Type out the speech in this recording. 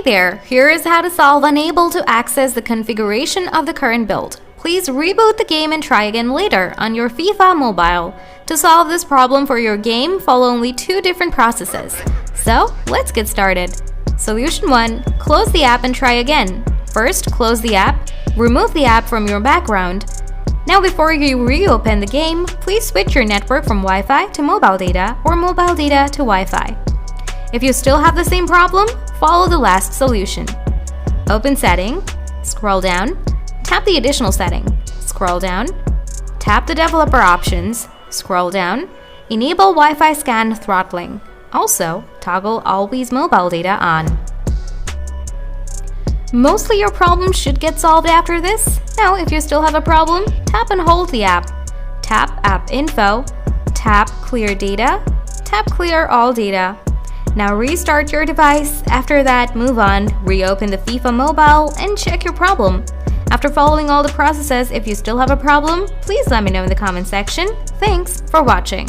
Hey there, here is how to solve unable to access the configuration of the current build. Please reboot the game and try again later on your FIFA Mobile. To solve this problem for your game, follow only two different processes. So, let's get started. Solution 1. Close the app and try again. First, close the app, remove the app from your background. Now before you reopen the game, please switch your network from Wi-Fi to mobile data or mobile data to Wi-Fi. If you still have the same problem, follow the last solution. Open Setting, scroll down, tap the Additional setting, scroll down, tap the Developer options, scroll down, enable Wi-Fi scan throttling. Also, toggle Always Mobile Data on. Mostly your problem should get solved after this. Now, if you still have a problem, tap and hold the app. Tap App Info, tap Clear Data, tap Clear All Data. Now restart your device. After that, move on, reopen the FIFA Mobile, and check your problem. After following all the processes, if you still have a problem, please let me know in the comment section. Thanks for watching.